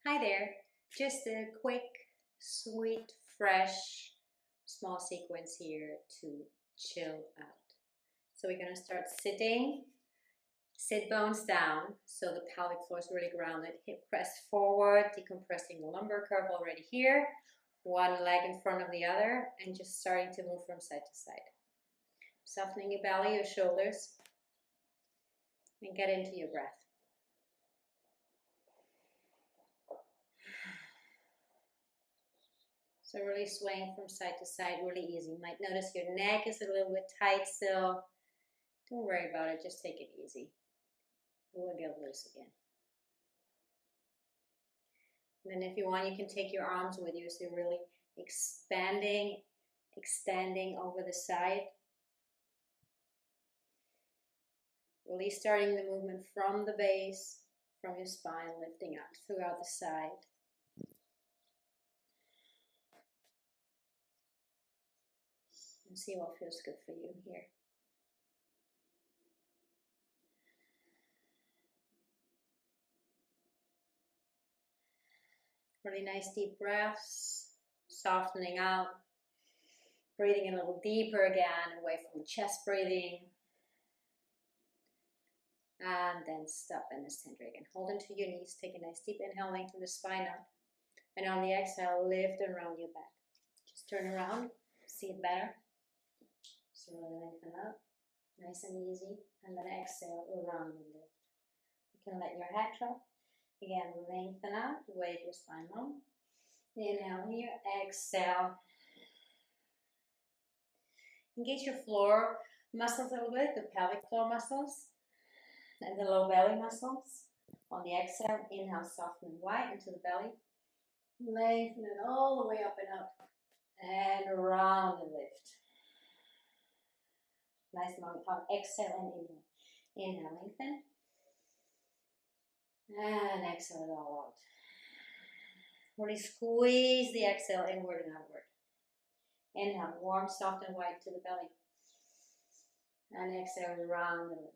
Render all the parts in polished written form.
Hi there. Just a quick, sweet, fresh, small sequence here to chill out. So we're going to start sitting. Sit bones down so the pelvic floor is really grounded. Hip press forward, decompressing the lumbar curve already here. One leg in front of the other and just starting to move from side to side. Softening your belly, your shoulders, and get into your breath. So really swaying from side to side, really easy. You might notice your neck is a little bit tight still. Don't worry about it, just take it easy. We'll get loose again. And then if you want, you can take your arms with you, so you're really expanding, extending over the side. Really starting the movement from the base, from your spine, lifting up throughout the side. And see what feels good for you here. Really nice deep breaths, softening out, breathing a little deeper again, away from chest breathing. And then stop in the center again. Hold into your knees, take a nice deep inhale, lengthen the spine out. And on the exhale, lift and round your back. Just turn around, see it better. So really lengthen up, nice and easy. And then exhale, around and lift. You can let your head drop. Again, lengthen out, wave your spine long. Inhale here, exhale. Engage your floor muscles a little bit, the pelvic floor muscles and the low belly muscles. On the exhale, inhale, soften and wide into the belly. Lengthen it all the way up and up. And around and lift. Nice long tongue. Exhale and inhale. Inhale, lengthen. And exhale it all out. Really squeeze the exhale inward and outward. Inhale, warm, soft and wide to the belly. And exhale, round and lift.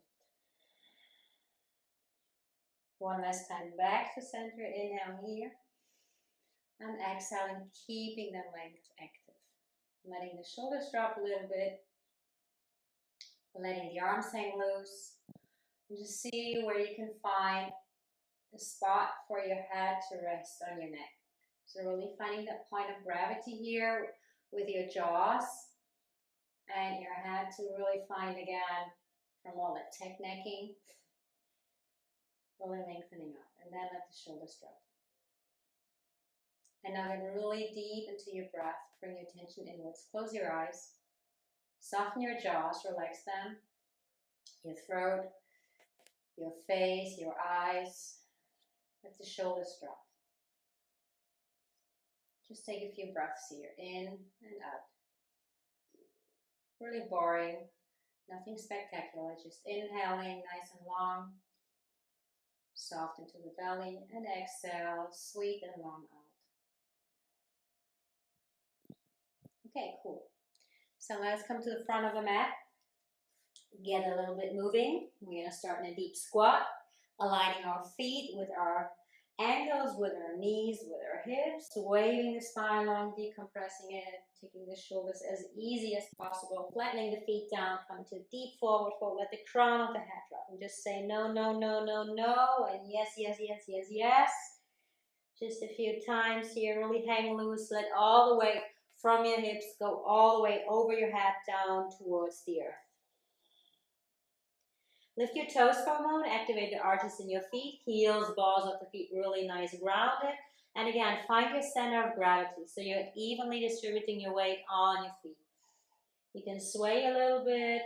One last time, back to center. Inhale here. And exhaling, keeping the length active. Letting the shoulders drop a little bit. Letting the arms hang loose. And just see where you can find a spot for your head to rest on your neck. So really finding that point of gravity here with your jaws and your head to really find again from all that tech necking, really lengthening up, and then let the shoulders drop. And now get really deep into your breath, bring your attention inwards, close your eyes, soften your jaws, relax them, your throat, your face, your eyes, let the shoulders drop. Just take a few breaths here, in and out. Really boring, nothing spectacular, just inhaling nice and long, soft into the belly, and exhale, sweet and long out. Okay, cool. So let's come to the front of the mat. Get a little bit moving. We're going to start in a deep squat, aligning our feet with our ankles, with our knees, with our hips, waving the spine long, decompressing it, taking the shoulders as easy as possible, flattening the feet down, come to deep forward fold, let the crown of the head drop, and just say no, no, no, no, no, and yes, yes, yes, yes, yes. Just a few times here, really hang loose, let all the weight from your hips go all the way over your head down towards the earth. Lift your toes for a moment, activate the arches in your feet, heels, balls of the feet really nice grounded. And again, find your center of gravity, so you're evenly distributing your weight on your feet. You can sway a little bit.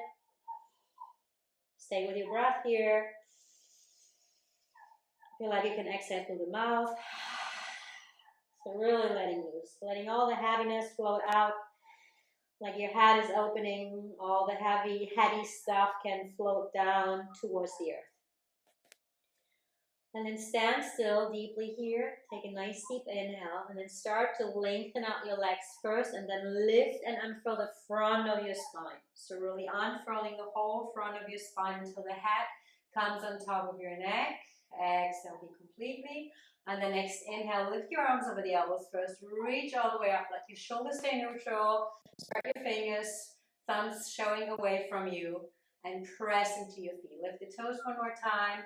Stay with your breath here. Feel like you can exhale through the mouth. So really letting loose, letting all the heaviness flow out. Like your head is opening, all the heavy stuff can float down towards the earth. And then stand still deeply here. Take a nice deep inhale and then start to lengthen out your legs first and then lift and unfurl the front of your spine. So really unfurling the whole front of your spine until the head comes on top of your neck. Exhale, be completely. And the next inhale, lift your arms over the elbows first. Reach all the way up. Let your shoulders stay neutral. Spread your fingers, thumbs showing away from you. And press into your feet. Lift the toes one more time.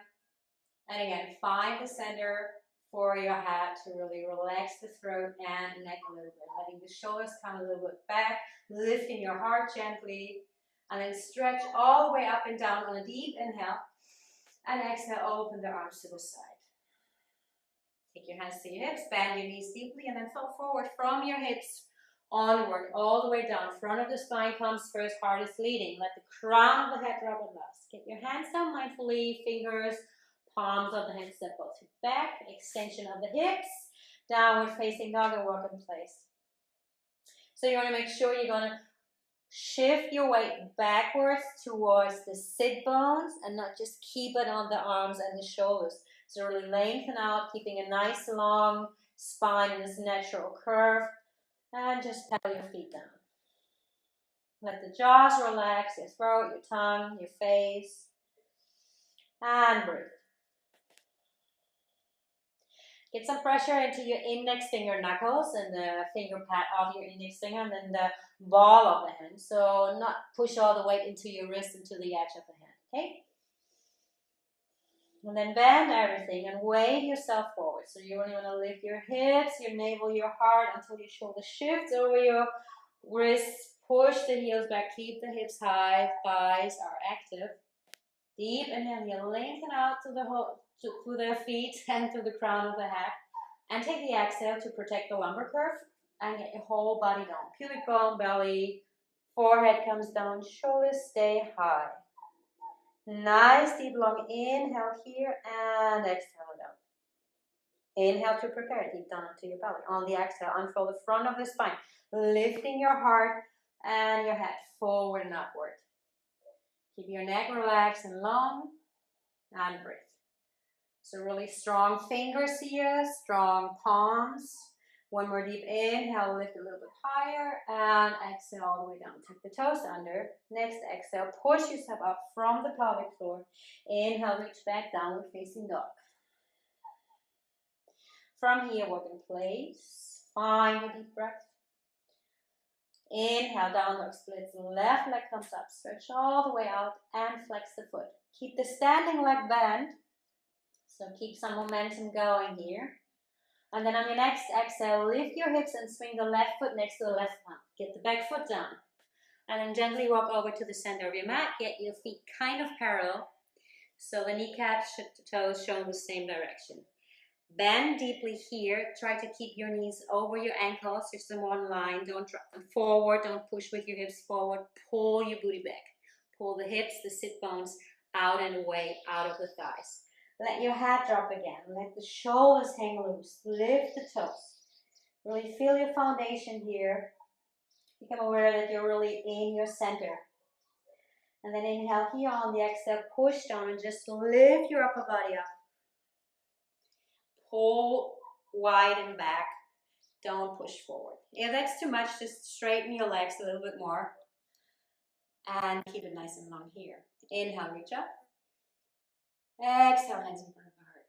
And again, find the center for your head to really relax the throat and neck a little bit. Letting the shoulders come a little bit back. Lifting your heart gently. And then stretch all the way up and down on a deep inhale. And exhale, open the arms to the side. Take your hands to your hips, bend your knees deeply, and then fall forward from your hips onward, all the way down. Front of the spine comes first, heart is leading. Let the crown of the head drop at last. Get your hands down mindfully, fingers, palms of the hands step both feet back, extension of the hips, downward facing dog and walk in place. So you want to make sure you're going to shift your weight backwards towards the sit bones and not just keep it on the arms and the shoulders. So really lengthen out, keeping a nice long spine in this natural curve, and just pedal your feet down. Let the jaws relax, your throat, your tongue, your face, and breathe. Get some pressure into your index finger knuckles and the finger pad of your index finger and then the ball of the hand. So not push all the weight into your wrist and to the edge of the hand, okay? And then bend everything and wave yourself forward. So you really want to lift your hips, your navel, your heart until your shoulder shifts over your wrists. Push the heels back, keep the hips high, thighs are active. Deep inhale, you lengthen out to the feet and to the crown of the head. And take the exhale to protect the lumbar curve and get your whole body down. Pubic bone, belly, forehead comes down, shoulders stay high. Nice deep long inhale here and exhale down. Inhale to prepare, deep down into your belly. On the exhale, unfold the front of the spine, lifting your heart and your head forward and upward. Keep your neck relaxed and long and breathe. So really strong fingers here, strong palms. One more deep inhale, lift a little bit higher, and exhale all the way down. Tuck the toes under. Next exhale, push yourself up from the pelvic floor. Inhale, reach back, downward facing dog. From here, walk in place. Find a deep breath. Inhale, downward splits. Left leg comes up. Stretch all the way out and flex the foot. Keep the standing leg bent. So keep some momentum going here. And then on your next exhale, lift your hips and swing the left foot next to the left arm. Get the back foot down. And then gently walk over to the center of your mat. Get your feet kind of parallel. So the kneecaps, the toes show in the same direction. Bend deeply here. Try to keep your knees over your ankles, just in one line. Don't drop them forward. Don't push with your hips forward. Pull your booty back. Pull the hips, the sit bones out and away, out of the thighs. Let your head drop again. Let the shoulders hang loose. Lift the toes. Really feel your foundation here. Become aware that you're really in your center. And then inhale here on the exhale. Push down and just lift your upper body up. Pull wide and back. Don't push forward. If that's too much, just straighten your legs a little bit more. And keep it nice and long here. Inhale, reach up. Exhale, hands in front of the heart.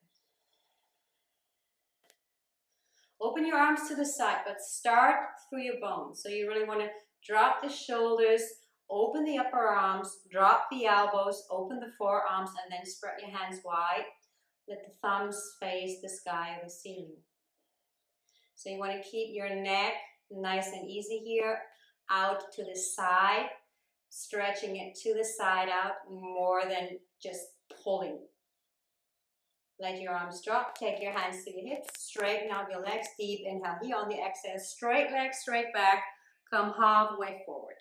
Open your arms to the side, but start through your bones. So you really want to drop the shoulders, open the upper arms, drop the elbows, open the forearms, and then spread your hands wide. Let the thumbs face the sky or the ceiling. So you want to keep your neck nice and easy here, out to the side, stretching it to the side out more than just pulling. Let your arms drop, take your hands to your hips, straighten out your legs, deep inhale here on the exhale, straight legs, straight back, come halfway forward.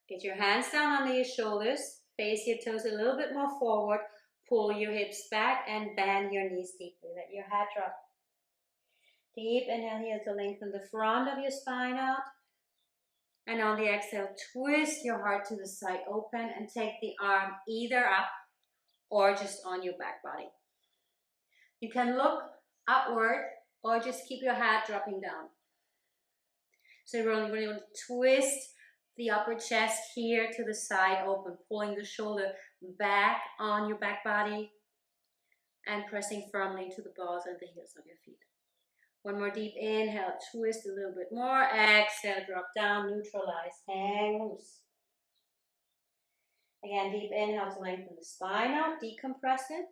Get your hands down under your shoulders, face your toes a little bit more forward, pull your hips back and bend your knees deeply, let your head drop. Deep inhale here to lengthen the front of your spine out. And on the exhale, twist your heart to the side open and take the arm either up or just on your back body. You can look upward or just keep your head dropping down. So you really want to twist the upper chest here to the side open, pulling the shoulder back on your back body and pressing firmly to the balls and the heels of your feet. One more deep inhale, twist a little bit more. Exhale, drop down, neutralize, hang loose. Again, deep inhale to lengthen the spine out, decompress it.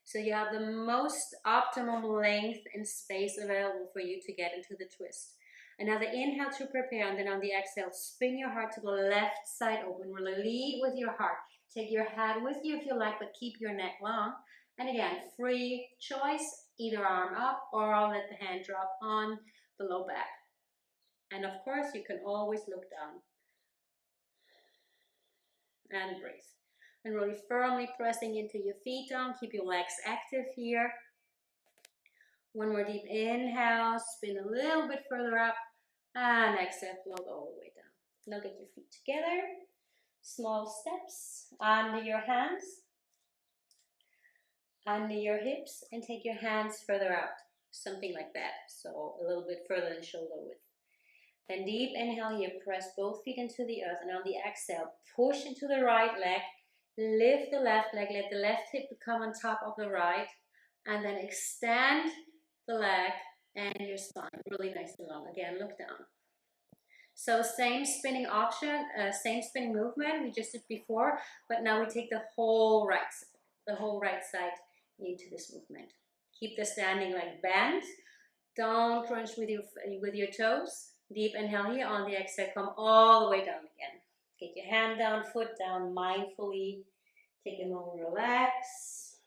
So you have the most optimum length and space available for you to get into the twist. Another inhale to prepare, and then on the exhale, spin your heart to the left side open. Really lead with your heart. Take your head with you if you like, but keep your neck long. And again, free choice, either arm up or I'll let the hand drop on the low back. And of course, you can always look down. And breathe. And really firmly pressing into your feet down. Keep your legs active here. One more deep inhale. Spin a little bit further up. And exhale, float all the way down. Now get your feet together. Small steps under your hands. Under your hips. And take your hands further out. Something like that. So a little bit further than shoulder width. Then deep inhale here, press both feet into the earth, and on the exhale, push into the right leg, lift the left leg, let the left hip come on top of the right, and then extend the leg and your spine, really nice and long. Again, look down. So same spinning option, same spinning movement we just did before, but now we take the whole right side into this movement. Keep the standing leg bent. Don't crunch with your toes. Deep inhale here, on the exhale, come all the way down again. Get your hand down, foot down, mindfully. Take a moment, relax.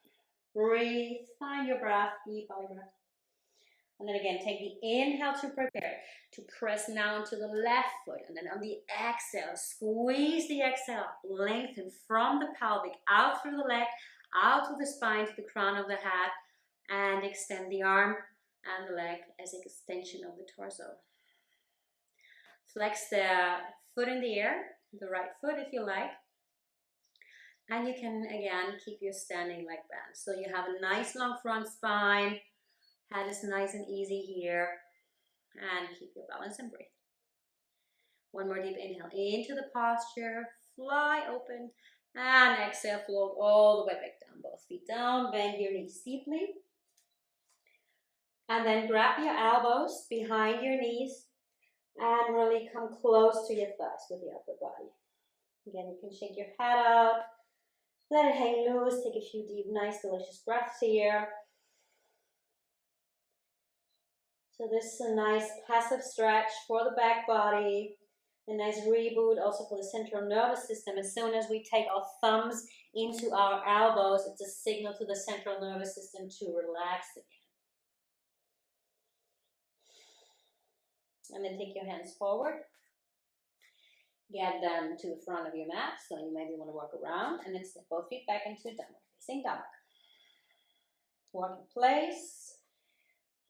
Breathe, find your breath, deep belly breath. And then again, take the inhale to prepare, to press now into the left foot. And then on the exhale, squeeze the exhale, lengthen from the pelvic, out through the leg, out through the spine, to the crown of the head, and extend the arm and the leg as an extension of the torso. Flex the foot in the air, the right foot if you like. And you can, again, keep your standing leg bent. So you have a nice long front spine. Head is nice and easy here. And keep your balance and breathe. One more deep inhale into the posture. Fly open. And exhale, float all the way back down. Both feet down, bend your knees deeply. And then grab your elbows behind your knees. And really come close to your thighs with your upper body. Again, you can shake your head out. Let it hang loose. Take a few deep, nice, delicious breaths here. So this is a nice passive stretch for the back body. A nice reboot also for the central nervous system. As soon as we take our thumbs into our elbows, it's a signal to the central nervous system to relax again. And then take your hands forward. Get them to the front of your mat. So you maybe want to walk around and then step both feet back into downward facing dog. Walk in place.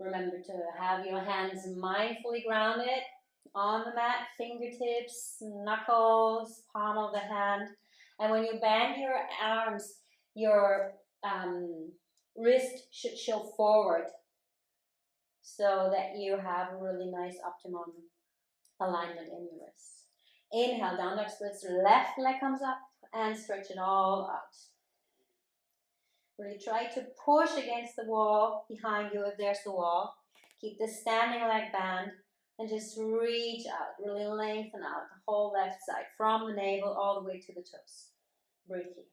Remember to have your hands mindfully grounded on the mat. Fingertips, knuckles, palm of the hand. And when you bend your arms, your wrist should show forward, so that you have a really nice optimum alignment in your wrist. Inhale, down dog splits, left leg comes up and stretch it all out. Really try to push against the wall behind you if there's the wall. Keep the standing leg bent and just reach out, really lengthen out the whole left side from the navel all the way to the toes. Breathe here.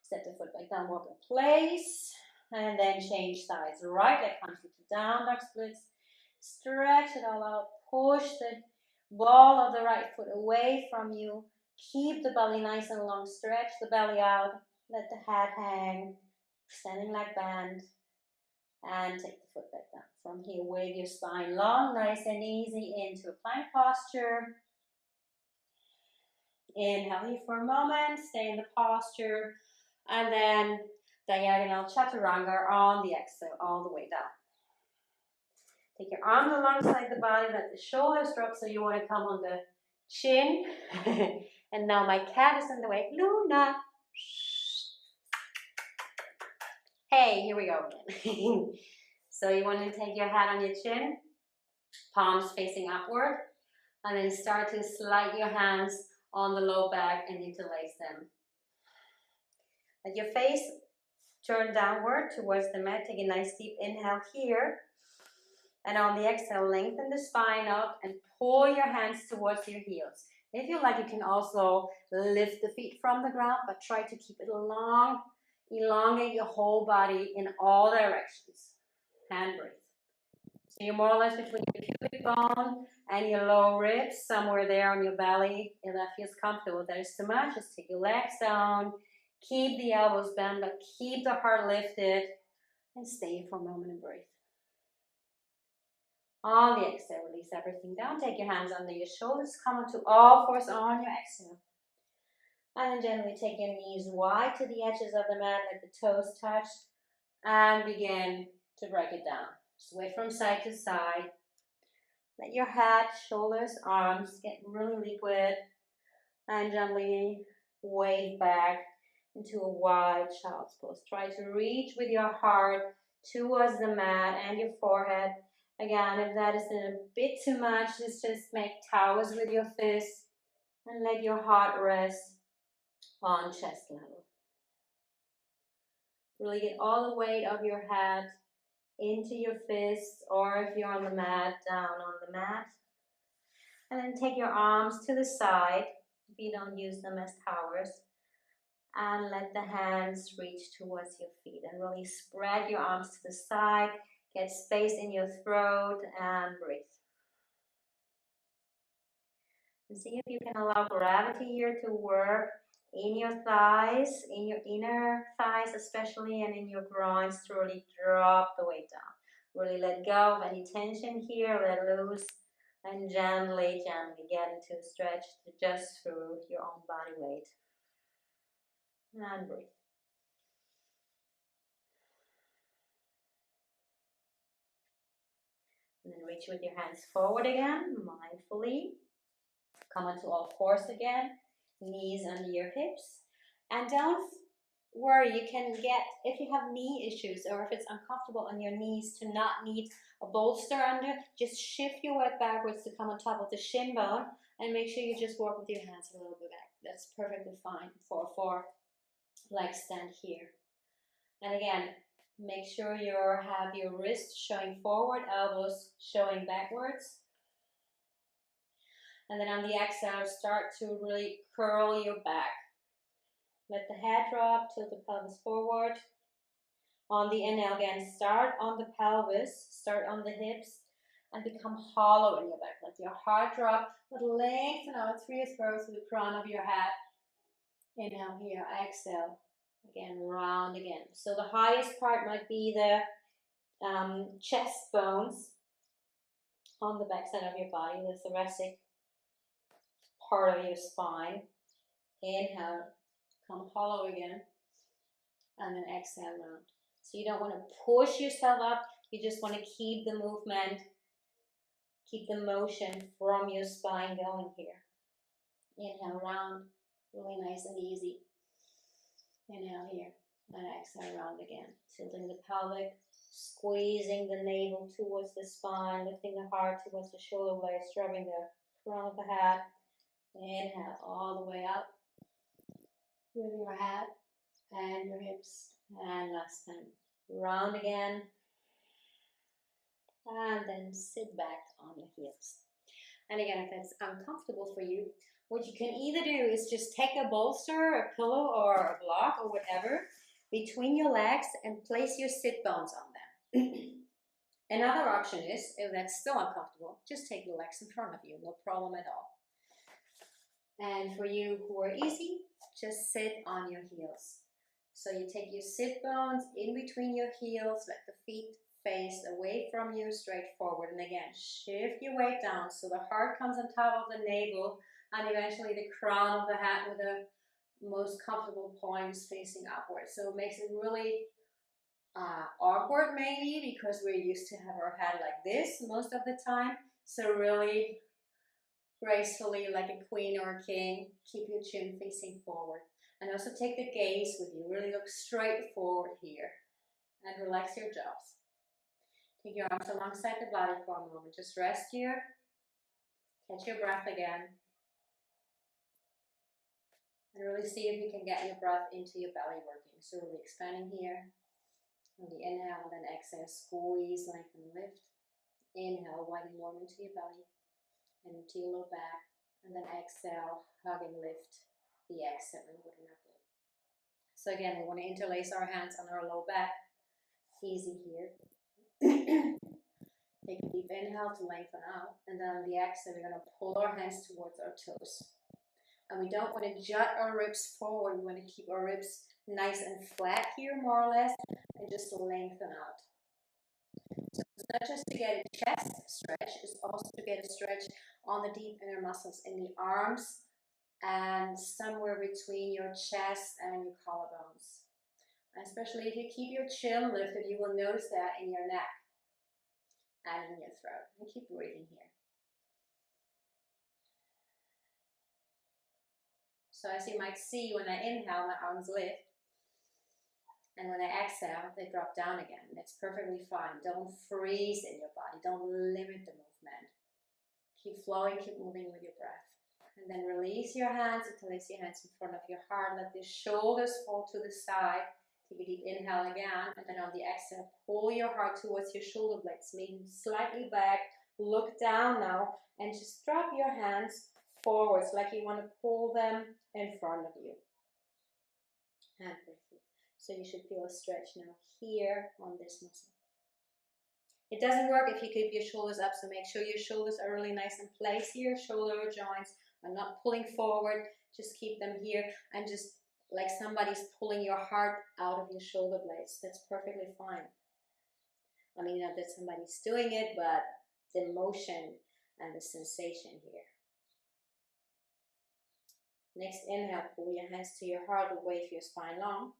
Step the foot back down, walk in place. And then change sides. Right leg comes into down dog splits. Stretch it all out. Push the ball of the right foot away from you. Keep the belly nice and long. Stretch the belly out. Let the head hang. Standing leg bend. And take the foot back down. From here, wave your spine long, nice and easy into a plank posture. Inhale here for a moment. Stay in the posture. And then diagonal chaturanga on the exhale, all the way down. Take your arms alongside the body, let the shoulders drop, so you want to come on the chin. And now my cat is in the way. Luna. Hey, here we go again. So you want to take your head on your chin, palms facing upward, and then start to slide your hands on the low back and interlace them. Let your face turn downward towards the mat. Take a nice deep inhale here. And on the exhale, lengthen the spine up and pull your hands towards your heels. If you like, you can also lift the feet from the ground, but try to keep it long. Elongate your whole body in all directions. Hand breathe. So you're more or less between your pubic bone and your low ribs, somewhere there on your belly. If that feels comfortable, if that is too much, just take your legs down. Keep the elbows bent, but keep the heart lifted. And stay for a moment and breathe. On the exhale, release everything down. Take your hands under your shoulders. Come onto all fours on your exhale. And then gently take your knees wide to the edges of the mat. Let the toes touch. And begin to break it down. Sway from side to side. Let your head, shoulders, arms get really liquid. And gently wave back into a wide child's pose. Try to reach with your heart towards the mat and your forehead. Again, if that is a bit too much, just make towers with your fists and let your heart rest on chest level. Really get all the weight of your head into your fists, or if you're on the mat, down on the mat. And then take your arms to the side if you don't use them as towers. And let the hands reach towards your feet. And really spread your arms to the side. Get space in your throat and breathe. And see if you can allow gravity here to work in your thighs, in your inner thighs especially, and in your groins to really drop the weight down. Really let go of any tension here, let loose, and gently, gently get into a stretch just through your own body weight. And breathe. And then reach with your hands forward again, mindfully. Come onto all fours again, knees under your hips. And don't worry, you can get, if you have knee issues or if it's uncomfortable on your knees to not need a bolster under, just shift your weight backwards to come on top of the shin bone and make sure you just work with your hands a little bit back. That's perfectly fine for a 4-leg stand here. And again, make sure you have your wrists showing forward, elbows showing backwards. And then on the exhale, start to really curl your back. Let the head drop, tilt the pelvis forward. On the inhale again, start on the pelvis, start on the hips, and become hollow in your back. Let your heart drop, but lengthen out through your throat, through the crown of your head. Inhale here, exhale. Again, round again. So the highest part might be the chest bones on the back side of your body, the thoracic part of your spine. Inhale, come hollow again, and then exhale round. So you don't want to push yourself up, you just want to keep the movement, keep the motion from your spine going here. Inhale round, really nice and easy. Inhale here, and exhale round again. Tilting the pelvic, squeezing the navel towards the spine, lifting the heart towards the shoulder blades, rubbing the crown of the head. Inhale all the way up with your head and your hips. And last time, round again. And then sit back on your heels. And again, if it's uncomfortable for you, what you can either do is just take a bolster, a pillow, or a block, or whatever, between your legs and place your sit bones on them. Another option is, if that's still uncomfortable, just take the legs in front of you, no problem at all. And for you who are easy, just sit on your heels. So you take your sit bones in between your heels, let the feet face away from you, straight forward. And again, shift your weight down so the heart comes on top of the navel and eventually the crown of the head with the most comfortable points facing upwards. So it makes it really awkward maybe because we're used to have our head like this most of the time. So really gracefully, like a queen or a king, keep your chin facing forward. And also take the gaze with you. Really look straight forward here. And relax your jaws. Take your arms alongside the body for a moment. Just rest here. Catch your breath again. And really see if you can get your breath into your belly working. So really expanding here. On the inhale, and then exhale, squeeze, lengthen, lift. Inhale, widen warm into your belly and into your low back. And then exhale, hug and lift the exhale and widen up. So again, we want to interlace our hands on our low back. Easy here. Take a deep inhale to lengthen out. And then on the exhale, we're going to pull our hands towards our toes. And we don't want to jut our ribs forward. We want to keep our ribs nice and flat here, more or less, and just lengthen out. So it's not just to get a chest stretch, it's also to get a stretch on the deep inner muscles in the arms and somewhere between your chest and your collarbones. And especially if you keep your chin lifted, you will notice that in your neck and in your throat. And keep breathing here. So as you might see, when I inhale, my arms lift. And when I exhale, they drop down again. That's perfectly fine. Don't freeze in your body. Don't limit the movement. Keep flowing, keep moving with your breath. And then release your hands, interlace your hands in front of your heart. Let the shoulders fall to the side. Take a deep inhale again. And then on the exhale, pull your heart towards your shoulder blades. Lean slightly back. Look down now. And just drop your hands forwards like you want to pull them in front of you. And breathe. So you should feel a stretch now here on this muscle. It doesn't work if you keep your shoulders up, so make sure your shoulders are really nice and placed here. Shoulder joints are not pulling forward. Just keep them here and just like somebody's pulling your heart out of your shoulder blades. That's perfectly fine. I mean, not that somebody's doing it, but the motion and the sensation here. Next inhale, pull your hands to your heart, wave your spine long.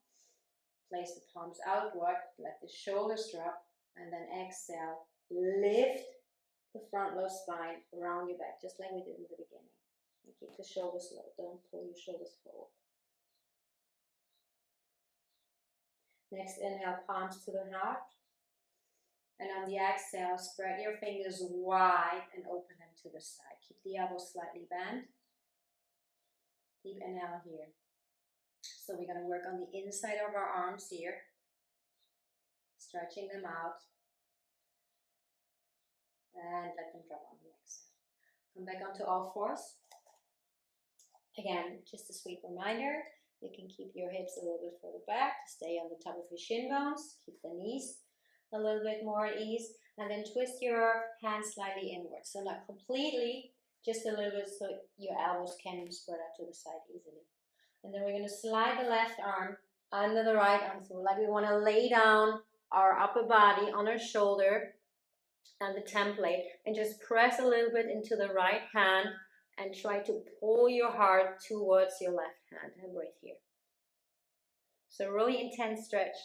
Place the palms outward, let the shoulders drop, and then exhale, lift the front low spine around your back, just like we did in the beginning. And keep the shoulders low, don't pull your shoulders forward. Next inhale, palms to the heart. And on the exhale, spread your fingers wide and open them to the side. Keep the elbows slightly bent. Deep inhale here. So we're going to work on the inside of our arms here, stretching them out, and let them drop on the exhale. Come back onto all fours. Again, just a sweet reminder, you can keep your hips a little bit further back to stay on the top of your shin bones, keep the knees a little bit more at ease, and then twist your hands slightly inward. So not completely, just a little bit so your elbows can spread out to the side easily. And then we're going to slide the left arm under the right arm through, like we want to lay down our upper body on our shoulder and the template, and just press a little bit into the right hand and try to pull your heart towards your left hand. And breathe here. So really intense stretch.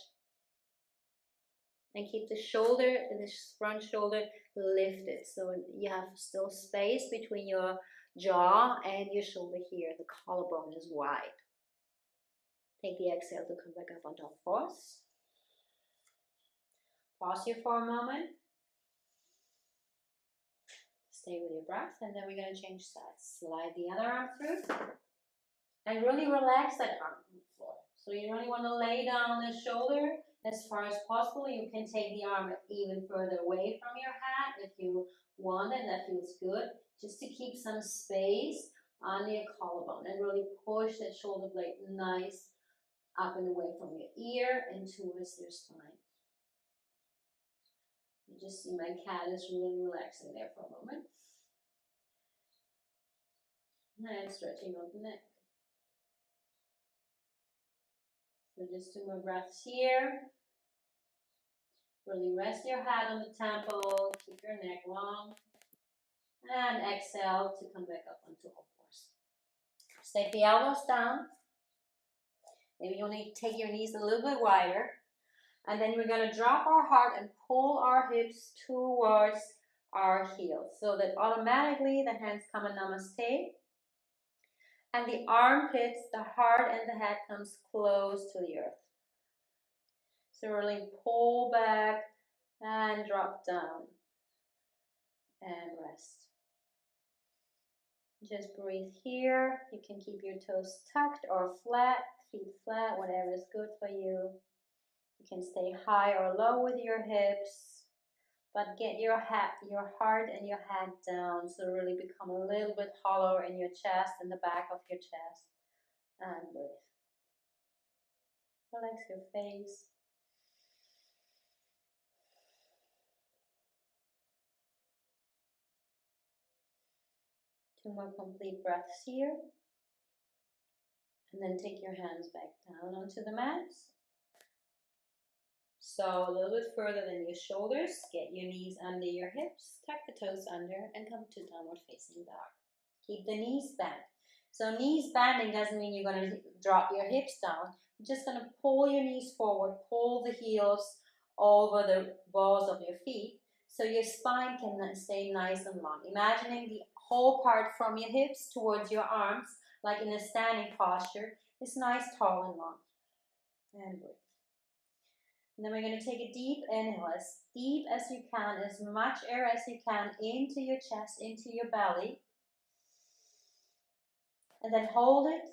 And keep the shoulder, the front shoulder lifted, so you have still space between your jaw and your shoulder here. The collarbone is wide. Take the exhale to come back up onto all fours. Pause here for a moment. Stay with your breath, and then we're going to change sides. Slide the other arm through, and really relax that arm on the floor. So you really want to lay down the shoulder as far as possible. You can take the arm even further away from your head if you want, and that feels good. Just to keep some space on your collarbone, and really push that shoulder blade nice up and away from your ear and towards your spine. You just see my cat is really relaxing there for a moment. And stretching out the neck. So just 2 more breaths here. Really rest your head on the temple, keep your neck long. And exhale to come back up onto all fours. Stay the elbows down. Maybe you want to take your knees a little bit wider. And then we're going to drop our heart and pull our hips towards our heels. So that automatically the hands come in namaste. And the armpits, the heart and the head comes close to the earth. So really pull back and drop down. And rest. Just breathe here. You can keep your toes tucked or flat, feet flat, whatever is good for you. You can stay high or low with your hips, but get your heart and your head down, so really become a little bit hollower in your chest and the back of your chest. And breathe. Relax your face. 2 more complete breaths here. And then take your hands back down onto the mat. So a little bit further than your shoulders. Get your knees under your hips. Tuck the toes under and come to downward facing dog. Keep the knees bent. So knees bending doesn't mean you're going to drop your hips down. You're just going to pull your knees forward, pull the heels over the balls of your feet so your spine can stay nice and long. Imagining the whole part from your hips towards your arms, like in a standing posture, is nice, tall, and long. And breathe. And then we're going to take a deep inhale, as deep as you can, as much air as you can into your chest, into your belly. And then hold it,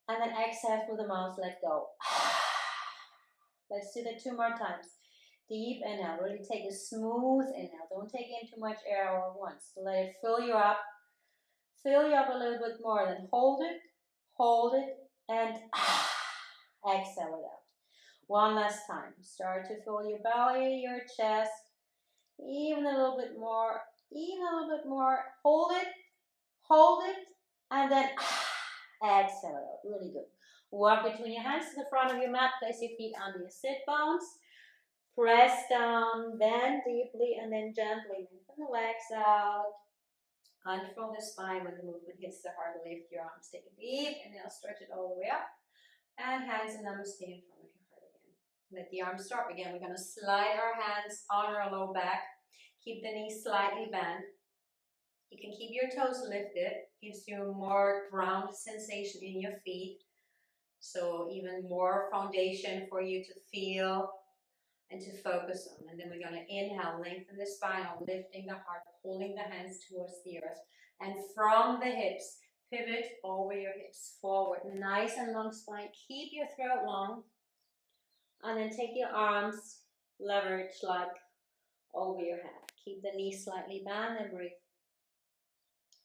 and then exhale through the mouth, let go. Let's do that 2 more times. Deep inhale, really take a smooth inhale. Don't take in too much air all at once. Let it fill you up a little bit more. Then hold it, and exhale it out. One last time. Start to fill your belly, your chest, even a little bit more, Hold it, and then exhale it out. Really good. Walk between your hands to the front of your mat. Place your feet under your sit bones. Press down, bend deeply, and then gently lengthen the legs out. Unfold the spine when the movement hits the heart. Lift your arms. Take a deep inhale, stretch it all the way up. And hands and namaste in front of your heart again. Let the arms drop again. We're going to slide our hands on our low back. Keep the knees slightly bent. You can keep your toes lifted. Gives you more ground sensation in your feet. So even more foundation for you to feel and to focus on. And then we're going to inhale, lengthen the spine, lifting the heart, pulling the hands towards the earth. And from the hips, pivot over your hips forward. Nice and long spine. Keep your throat long. And then take your arms, leverage like over your head. Keep the knees slightly bent and breathe.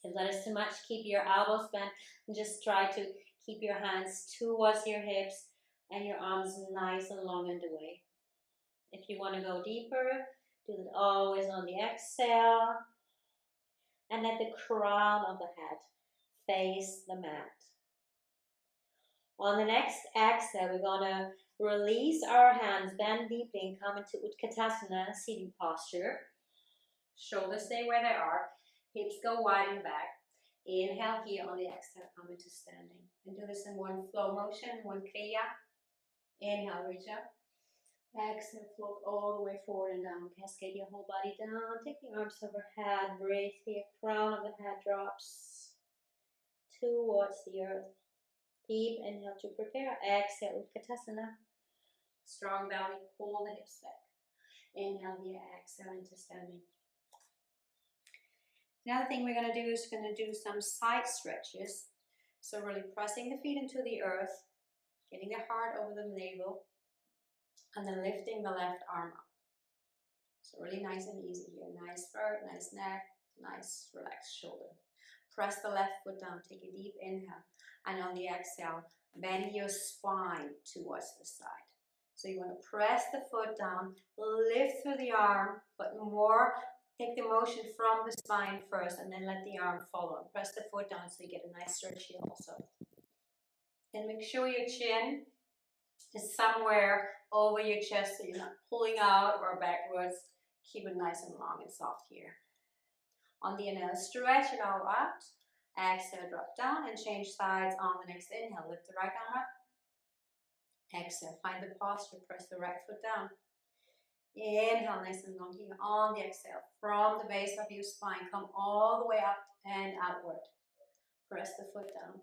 If that is too much, keep your elbows bent and just try to keep your hands towards your hips and your arms nice and long and away. If you want to go deeper, do it always on the exhale. And let the crown of the head face the mat. On the next exhale, we're going to release our hands, bend deeply, and come into Utkatasana, seating posture. Shoulders stay where they are. Hips go wide and back. Inhale here, on the exhale, come into standing. And do this in one flow motion, one kriya. Inhale, reach up. Exhale, float all the way forward and down. Cascade your whole body down. Take the arms overhead. Breathe here. Crown of the head drops towards the earth. Deep inhale to prepare. Exhale, Utkatasana. Strong belly. Pull the hips back. Inhale here. Exhale into standing. Another thing we're going to do is do some side stretches. So really pressing the feet into the earth, getting the heart over the navel, and then lifting the left arm up. So really nice and easy here. Nice throat, nice neck, nice relaxed shoulder. Press the left foot down. Take a deep inhale. And on the exhale, bend your spine towards the side. So you want to press the foot down, lift through the arm, but more. Take the motion from the spine first and then let the arm follow. Press the foot down so you get a nice stretch here also. And make sure your chin is somewhere over your chest so you're not pulling out or backwards. Keep it nice and long and soft here. On the inhale, stretch it all out. Exhale, drop down and change sides on the next inhale. Lift the right arm up. Exhale, find the posture. Press the right foot down. Inhale, nice and long here. On the exhale, from the base of your spine, come all the way up and outward. Press the foot down.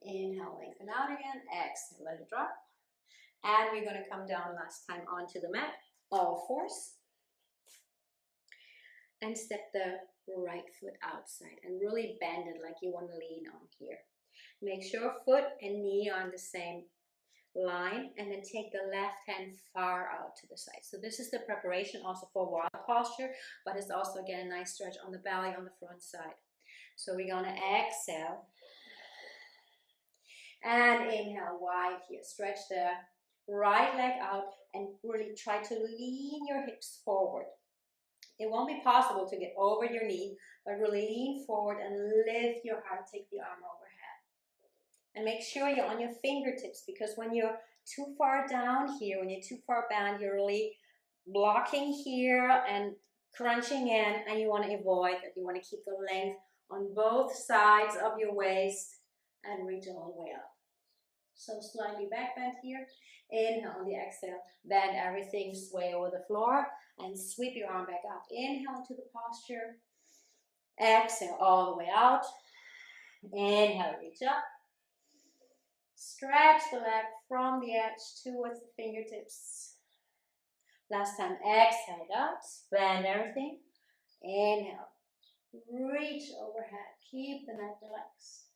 Inhale, lengthen out again. Exhale, let it drop. And we're going to come down last time onto the mat, all fours. And step the right foot outside and really bend it like you want to lean on here. Make sure foot and knee are on the same line, and then take the left hand far out to the side. So this is the preparation also for wild posture, but it's also again a nice stretch on the belly on the front side. So we're gonna exhale and inhale wide here. Stretch the right leg out and really try to lean your hips forward. It won't be possible to get over your knee, but really lean forward and lift your heart, take the arm overhead. And make sure you're on your fingertips, because when you're too far down here, when you're too far bent, you're really blocking here and crunching in, and you want to avoid that. You want to keep the length on both sides of your waist and reach all the way up. So slightly back bend here. Inhale on the exhale, bend everything, sway over the floor, and sweep your arm back up. Inhale into the posture. Exhale all the way out. Inhale, reach up. Stretch the leg from the edge towards the fingertips. Last time, exhale out, bend everything. Inhale, reach overhead, keep the neck relaxed.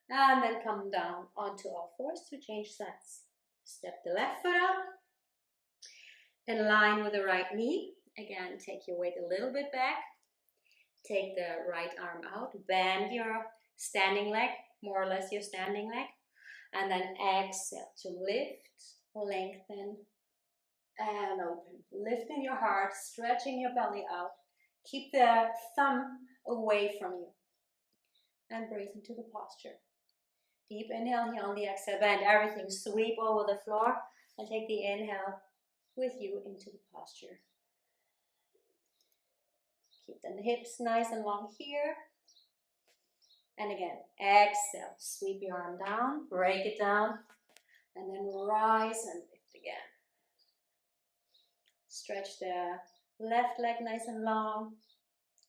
And then come down onto all fours to change sides. Step the left foot up, in line with the right knee. Again, take your weight a little bit back. Take the right arm out, bend your standing leg, more or less your standing leg. And then exhale to lift, lengthen, and open. Lifting your heart, stretching your belly out. Keep the thumb away from you. And breathe into the posture. Deep inhale here on the exhale. Bend everything, sweep over the floor. And take the inhale with you into the posture. Keep the hips nice and long here. And again, exhale, sweep your arm down, break it down, and then rise and lift again. Stretch the left leg nice and long.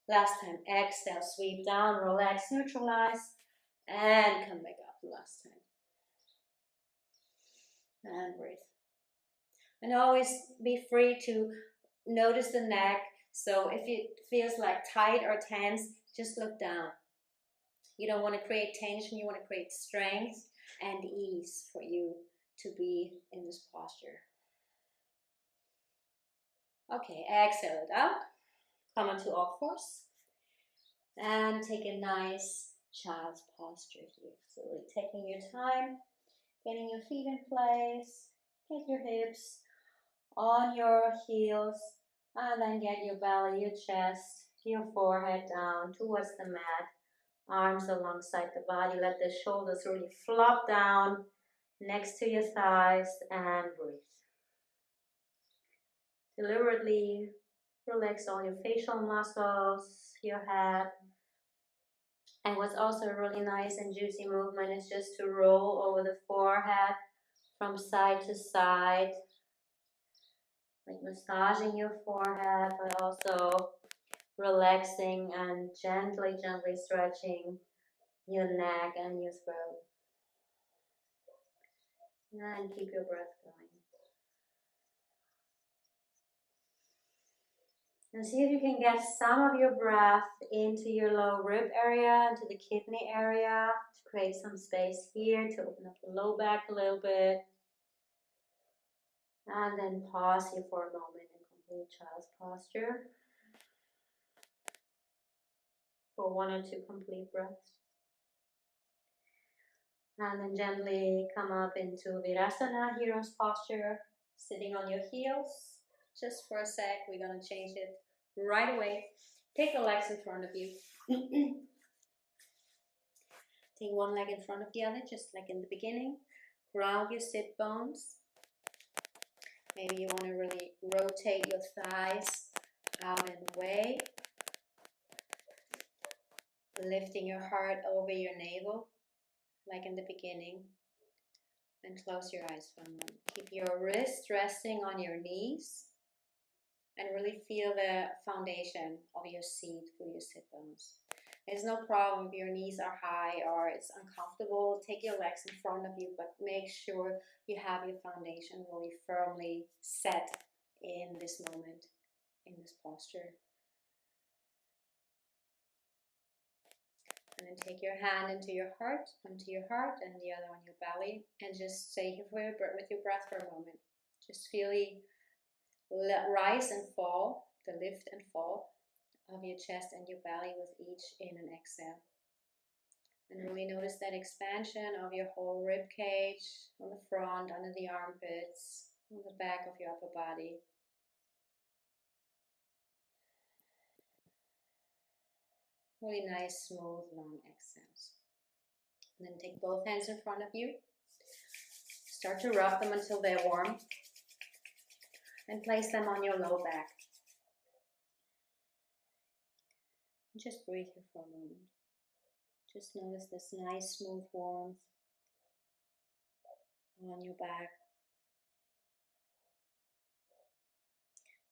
Last time, exhale, sweep down, relax, neutralize, and come back up last time. And breathe. And always be free to notice the neck. So if it feels like tight or tense, just look down. You don't want to create tension, you want to create strength and ease for you to be in this posture. Okay, exhale it out. Come onto all fours. And take a nice child's posture here. So really taking your time, getting your feet in place, get your hips on your heels, and then get your belly, your chest, your forehead down towards the mat. Arms alongside the body. Let the shoulders really flop down next to your thighs and breathe. Deliberately relax all your facial muscles, your head. And what's also a really nice and juicy movement is just to roll over the forehead from side to side, like massaging your forehead, but also relaxing and gently stretching your neck and your throat. And keep your breath going. And see if you can get some of your breath into your low rib area, into the kidney area, to create some space here, to open up the low back a little bit. And then pause here for a moment in complete child's posture for 1 or 2 complete breaths. And then gently come up into Virasana, hero's posture, sitting on your heels. Just for a sec, we're going to change it right away. Take the legs in front of you. Take one leg in front of the other, just like in the beginning. Ground your sit bones. Maybe you want to really rotate your thighs out and away. Lifting your heart over your navel, like in the beginning. And close your eyes for a moment. Keep your wrists resting on your knees. And really feel the foundation of your seat for your sit bones. There's no problem if your knees are high or it's uncomfortable. Take your legs in front of you, but make sure you have your foundation really firmly set in this moment, in this posture. And then take your hand into your heart, and the other on your belly, and just stay here with your breath for a moment. Just feel the rise and fall, the lift and fall of your chest and your belly with each in and exhale. And really notice that expansion of your whole rib cage, on the front, under the armpits, on the back of your upper body. Really nice, smooth, long exhales. And then take both hands in front of you. Start to rub them until they're warm. And place them on your low back. And just breathe here for a moment. Just notice this nice, smooth warmth on your back.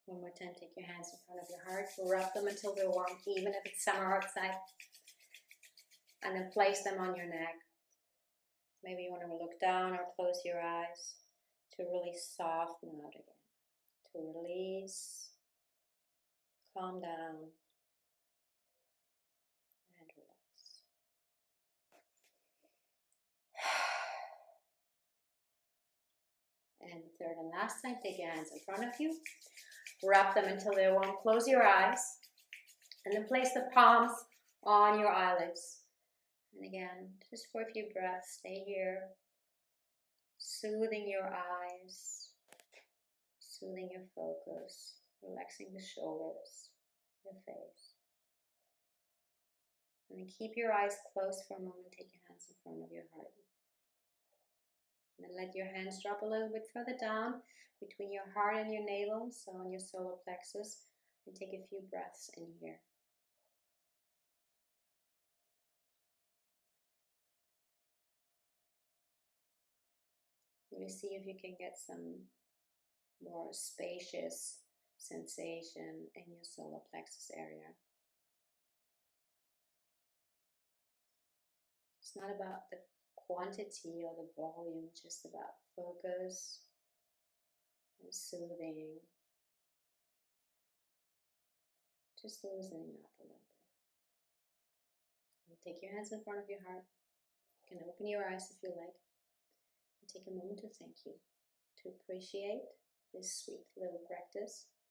One more time, take your hands in front of your heart. Rub them until they're warm, even if it's summer outside. And then place them on your neck. Maybe you want to look down or close your eyes to really soften out again. To release, calm down, and relax. And third and last time, take your hands in front of you. Wrap them until they're warm. Close your eyes. And then place the palms on your eyelids. And again, just for a few breaths, stay here. Soothing your eyes. Soothing your focus. Relaxing the shoulders, your face. And then keep your eyes closed for a moment. Take your hands in front of your heart. And then let your hands drop a little bit further down between your heart and your navel, so on your solar plexus, and take a few breaths in here. Really see if you can get some more spacious sensation in your solar plexus area. It's not about the quantity or the volume, just about focus and soothing. Just loosening up a little bit. And take your hands in front of your heart. You can open your eyes if you like. And take a moment to thank you, to appreciate this sweet little practice.